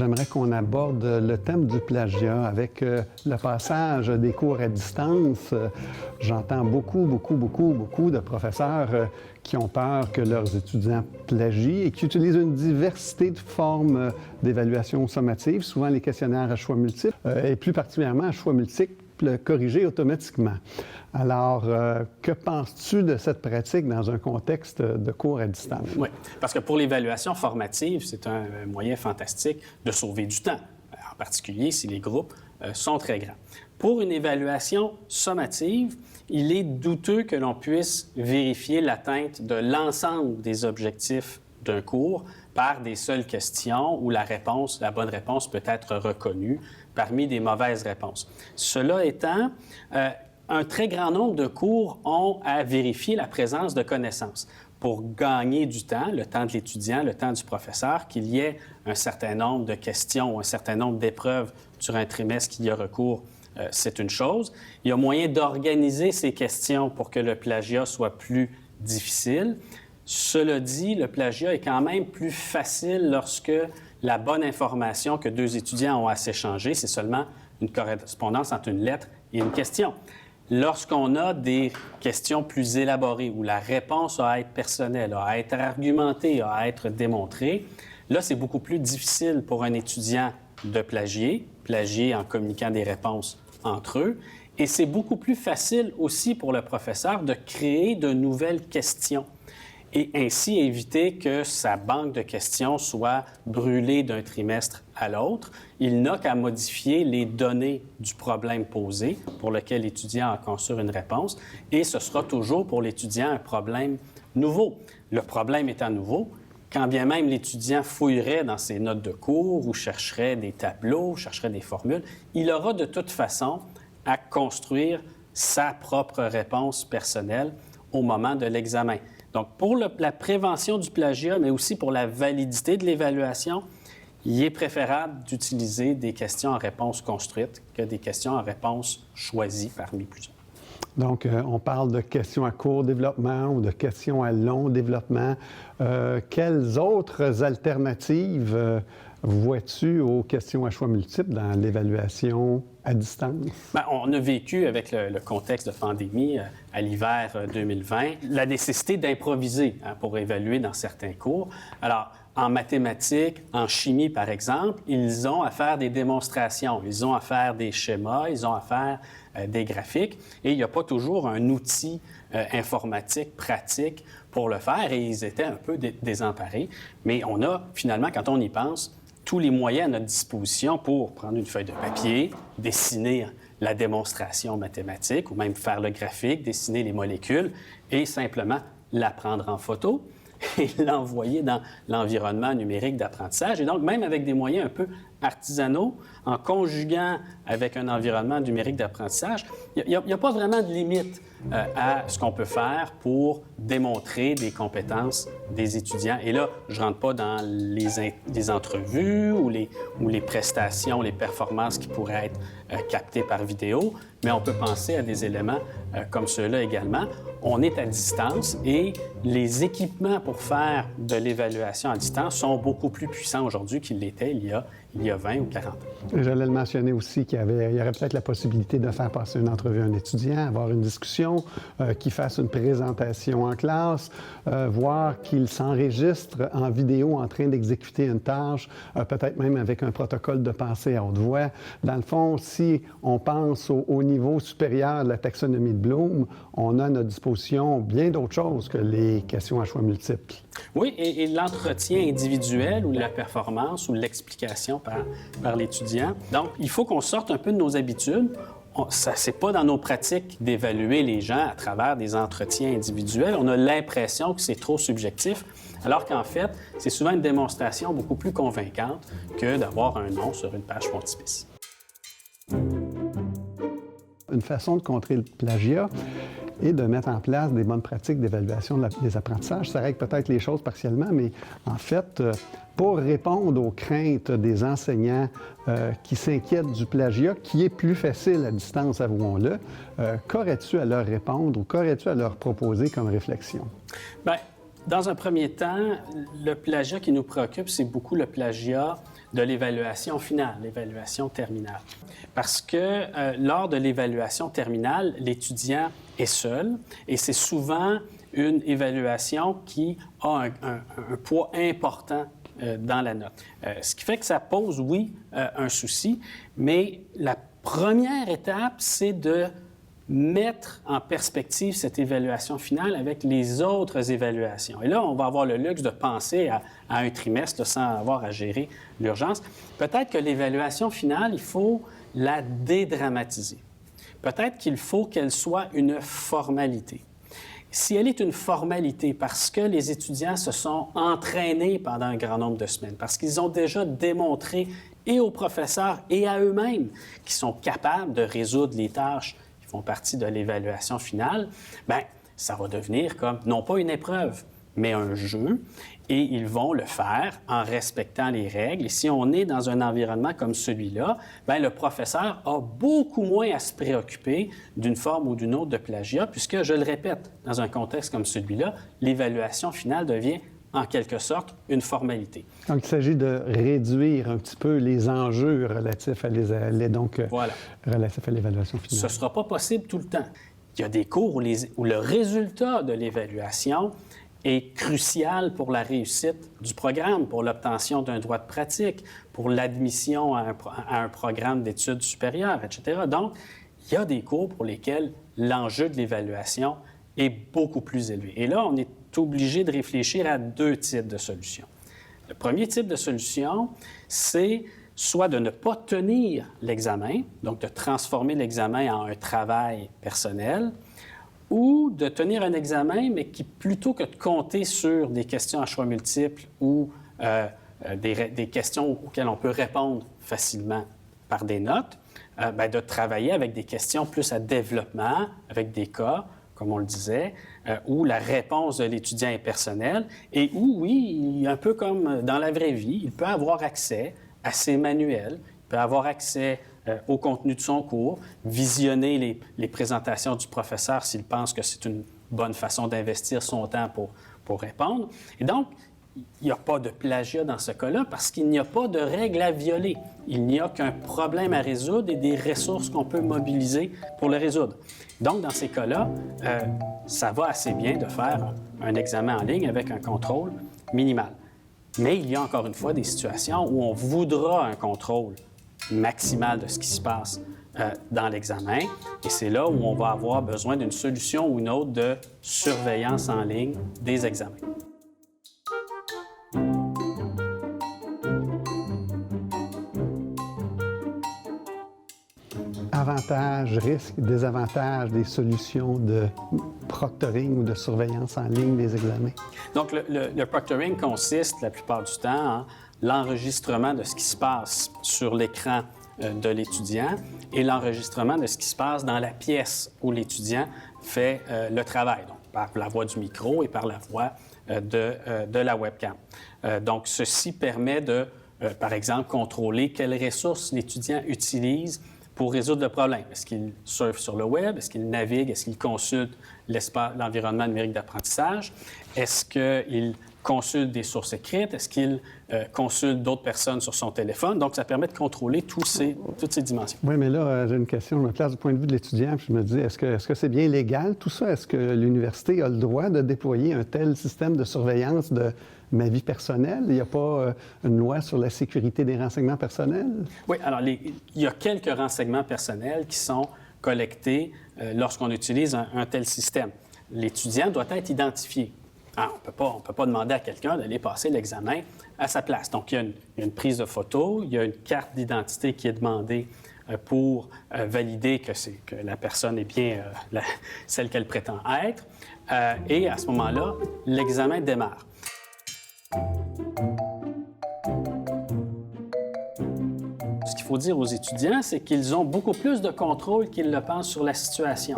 j'aimerais qu'on aborde le thème du plagiat avec le passage des cours à distance. J'entends beaucoup de professeurs qui ont peur que leurs étudiants plagient et qui utilisent une diversité de formes d'évaluation sommative, souvent les questionnaires à choix multiples et plus particulièrement à choix multiples corrigés automatiquement. Alors, que penses-tu de cette pratique dans un contexte de cours à distance? Oui, parce que pour l'évaluation formative, c'est un moyen fantastique de sauver du temps, en particulier si les groupes sont très grands. Pour une évaluation sommative, il est douteux que l'on puisse vérifier l'atteinte de l'ensemble des objectifs d'un cours par des seules questions où la bonne réponse peut être reconnue parmi des mauvaises réponses. Cela étant, un très grand nombre de cours ont à vérifier la présence de connaissances pour gagner du temps, le temps de l'étudiant, le temps du professeur, qu'il y ait un certain nombre de questions ou un certain nombre d'épreuves sur un trimestre qu'il y a recours. C'est une chose. Il y a moyen d'organiser ces questions pour que le plagiat soit plus difficile. Cela dit, le plagiat est quand même plus facile lorsque la bonne information que deux étudiants ont à s'échanger, c'est seulement une correspondance entre une lettre et une question. Lorsqu'on a des questions plus élaborées, où la réponse a à être personnelle, a à être argumentée, a à être démontrée, là, c'est beaucoup plus difficile pour un étudiant de plagier en communiquant des réponses entre eux. Et c'est beaucoup plus facile aussi pour le professeur de créer de nouvelles questions et ainsi éviter que sa banque de questions soit brûlée d'un trimestre à l'autre. Il n'a qu'à modifier les données du problème posé pour lequel l'étudiant a construit une réponse et ce sera toujours pour l'étudiant un problème nouveau. Le problème étant nouveau, quand bien même l'étudiant fouillerait dans ses notes de cours ou chercherait des tableaux, chercherait des formules, il aura de toute façon à construire sa propre réponse personnelle au moment de l'examen. Donc, pour la prévention du plagiat, mais aussi pour la validité de l'évaluation, il est préférable d'utiliser des questions en réponse construite que des questions en réponse choisies parmi plusieurs. Donc, on parle de questions à court développement ou de questions à long développement. Quelles autres alternatives vois-tu aux questions à choix multiples dans l'évaluation à distance? Bien, on a vécu avec le contexte de pandémie à l'hiver 2020 la nécessité d'improviser pour évaluer dans certains cours. Alors, en mathématiques, en chimie, par exemple, ils ont à faire des démonstrations, ils ont à faire des schémas, ils ont à faire des graphiques et il n'y a pas toujours un outil informatique pratique pour le faire et ils étaient un peu désemparés. Mais on a finalement, quand on y pense, tous les moyens à notre disposition pour prendre une feuille de papier, dessiner la démonstration mathématique ou même faire le graphique, dessiner les molécules et simplement la prendre en photo et l'envoyer dans l'environnement numérique d'apprentissage. Et donc, même avec des moyens un peu artisanaux, en conjuguant avec un environnement numérique d'apprentissage, il n'y a pas vraiment de limite à ce qu'on peut faire pour démontrer des compétences des étudiants. Et là, je ne rentre pas dans les entrevues ou les prestations, les performances qui pourraient être captées par vidéo, mais on peut penser à des éléments comme ceux-là également. On est à distance et les équipements pour faire de l'évaluation à distance sont beaucoup plus puissants aujourd'hui qu'ils l'étaient il y a 20 ou 40 ans. J'allais le mentionner aussi qu'il y aurait peut-être la possibilité de faire passer une entrevue à un étudiant, avoir une discussion, qu'il fasse une présentation en classe, voir qu'il s'enregistre en vidéo en train d'exécuter une tâche, peut-être même avec un protocole de pensée à haute voix. Dans le fond, si on pense au niveau supérieur de la taxonomie de Bloom, on a à notre disposition bien d'autres choses que les questions à choix multiples. Oui, et l'entretien individuel ou la performance ou l'explication par l'étudiant. Donc, il faut qu'on sorte un peu de nos habitudes. C'est pas dans nos pratiques d'évaluer les gens à travers des entretiens individuels. On a l'impression que c'est trop subjectif, alors qu'en fait, c'est souvent une démonstration beaucoup plus convaincante que d'avoir un nom sur une page frontispice. Une façon de contrer le plagiat et de mettre en place des bonnes pratiques d'évaluation des apprentissages. Ça règle peut-être les choses partiellement, mais en fait, pour répondre aux craintes des enseignants qui s'inquiètent du plagiat, qui est plus facile à distance, avouons-le, qu'aurais-tu à leur répondre ou qu'aurais-tu à leur proposer comme réflexion? Bien, Dans un premier temps, le plagiat qui nous préoccupe, c'est beaucoup le plagiat de l'évaluation finale, l'évaluation terminale. Parce que lors de l'évaluation terminale, l'étudiant est seul et c'est souvent une évaluation qui a un poids important dans la note. Ce qui fait que ça pose, oui, un souci, mais la première étape, c'est de mettre en perspective cette évaluation finale avec les autres évaluations. Et là, on va avoir le luxe de penser à un trimestre sans avoir à gérer l'urgence. Peut-être que l'évaluation finale, il faut la dédramatiser. Peut-être qu'il faut qu'elle soit une formalité. Si elle est une formalité parce que les étudiants se sont entraînés pendant un grand nombre de semaines, parce qu'ils ont déjà démontré et aux professeurs et à eux-mêmes qu'ils sont capables de résoudre les tâches qui font partie de l'évaluation finale, bien, ça va devenir comme, non pas une épreuve, mais un jeu, et ils vont le faire en respectant les règles. Et si on est dans un environnement comme celui-là, bien, le professeur a beaucoup moins à se préoccuper d'une forme ou d'une autre de plagiat, puisque, je le répète, dans un contexte comme celui-là, l'évaluation finale devient en quelque sorte une formalité. Donc, il s'agit de réduire un petit peu les enjeux relatifs à relatifs à l'évaluation finale. Ce ne sera pas possible tout le temps. Il y a des cours où le résultat de l'évaluation est crucial pour la réussite du programme, pour l'obtention d'un droit de pratique, pour l'admission à un programme d'études supérieures, etc. Donc, il y a des cours pour lesquels l'enjeu de l'évaluation est beaucoup plus élevé. Et là, on est obligé de réfléchir à deux types de solutions. Le premier type de solution, c'est soit de ne pas tenir l'examen, donc de transformer l'examen en un travail personnel, ou de tenir un examen, mais qui, plutôt que de compter sur des questions à choix multiples ou des questions auxquelles on peut répondre facilement par des notes, bien, de travailler avec des questions plus à développement, avec des cas, comme on le disait, où la réponse de l'étudiant est personnelle et où, oui, un peu comme dans la vraie vie, il peut avoir accès à ses manuels, il peut avoir accès au contenu de son cours, visionner les présentations du professeur s'il pense que c'est une bonne façon d'investir son temps pour répondre. Et donc, il n'y a pas de plagiat dans ce cas-là parce qu'il n'y a pas de règles à violer. Il n'y a qu'un problème à résoudre et des ressources qu'on peut mobiliser pour le résoudre. Donc, dans ces cas-là, ça va assez bien de faire un examen en ligne avec un contrôle minimal. Mais il y a encore une fois des situations où on voudra un contrôle maximal de ce qui se passe dans l'examen. Et c'est là où on va avoir besoin d'une solution ou une autre de surveillance en ligne des examens. Avantages, risques, désavantages des solutions de proctoring ou de surveillance en ligne des examens? Donc, le proctoring consiste la plupart du temps en l'enregistrement de ce qui se passe sur l'écran de l'étudiant et l'enregistrement de ce qui se passe dans la pièce où l'étudiant fait le travail, donc par la voie du micro et par la voie de la webcam. Donc, ceci permet de, par exemple, contrôler quelles ressources l'étudiant utilise pour résoudre le problème. Est-ce qu'il surfe sur le web? Est-ce qu'il navigue? Est-ce qu'il consulte l'environnement numérique d'apprentissage? Est-ce qu'il consulte des sources écrites? Est-ce qu'il consulte d'autres personnes sur son téléphone? Donc, ça permet de contrôler toutes ces dimensions. Oui, mais là, j'ai une question. Je me place du point de vue de l'étudiant, puis je me dis, est-ce que c'est bien légal, tout ça? Est-ce que l'université a le droit de déployer un tel système de surveillance de ma vie personnelle? Il n'y a pas une loi sur la sécurité des renseignements personnels? Oui, alors, il y a quelques renseignements personnels qui sont collectés lorsqu'on utilise un tel système. L'étudiant doit être identifié. Alors, on ne peut pas demander à quelqu'un d'aller passer l'examen à sa place. Donc, il y a une prise de photo, il y a une carte d'identité qui est demandée pour valider que la personne est bien celle qu'elle prétend être. Et à ce moment-là, l'examen démarre. Ce qu'il faut dire aux étudiants, c'est qu'ils ont beaucoup plus de contrôle qu'ils le pensent sur la situation.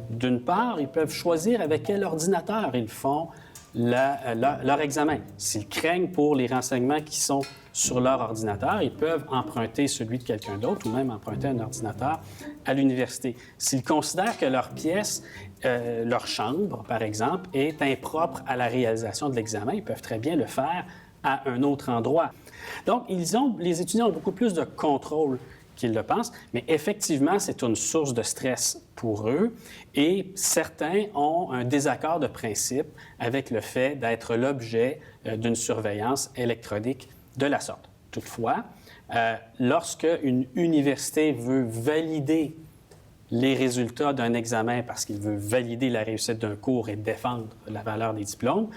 D'une part, ils peuvent choisir avec quel ordinateur ils font leur examen. S'ils craignent pour les renseignements qui sont sur leur ordinateur, ils peuvent emprunter celui de quelqu'un d'autre ou même emprunter un ordinateur à l'université. S'ils considèrent que leur pièce, leur chambre, par exemple, est impropre à la réalisation de l'examen, ils peuvent très bien le faire à un autre endroit. Donc, les étudiants ont beaucoup plus de contrôle qu'ils le pensent, mais effectivement, c'est une source de stress pour eux et certains ont un désaccord de principe avec le fait d'être l'objet d'une surveillance électronique de la sorte. Toutefois, lorsque une université veut valider les résultats d'un examen parce qu'il veut valider la réussite d'un cours et défendre la valeur des diplômes,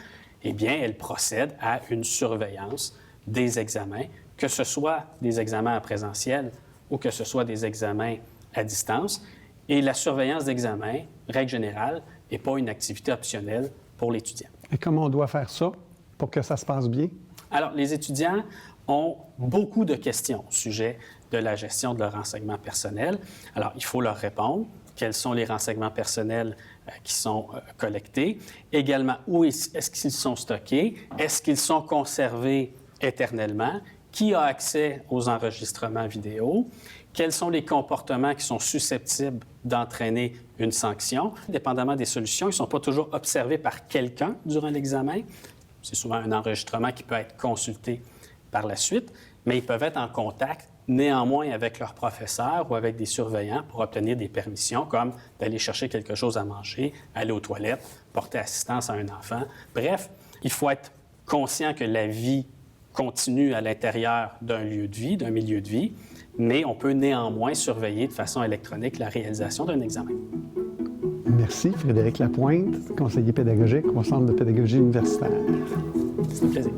eh bien, elle procède à une surveillance des examens, que ce soit des examens en présentiel ou que ce soit des examens à distance. Et la surveillance d'examen, règle générale, n'est pas une activité optionnelle pour l'étudiant. Et comment on doit faire ça pour que ça se passe bien? Alors, les étudiants ont beaucoup de questions au sujet de la gestion de leurs renseignements personnels. Alors, il faut leur répondre. Quels sont les renseignements personnels qui sont collectés? Également, où est-ce qu'ils sont stockés? Est-ce qu'ils sont conservés éternellement? Qui a accès aux enregistrements vidéo? Quels sont les comportements qui sont susceptibles d'entraîner une sanction? Dépendamment des solutions, ils ne sont pas toujours observés par quelqu'un durant l'examen. C'est souvent un enregistrement qui peut être consulté par la suite, mais ils peuvent être en contact néanmoins avec leur professeur ou avec des surveillants pour obtenir des permissions comme d'aller chercher quelque chose à manger, aller aux toilettes, porter assistance à un enfant. Bref, il faut être conscient que la vie continue à l'intérieur d'un lieu de vie, d'un milieu de vie, mais on peut néanmoins surveiller de façon électronique la réalisation d'un examen. Merci, Frédéric Lapointe, conseiller pédagogique au Centre de pédagogie universitaire. C'est un plaisir.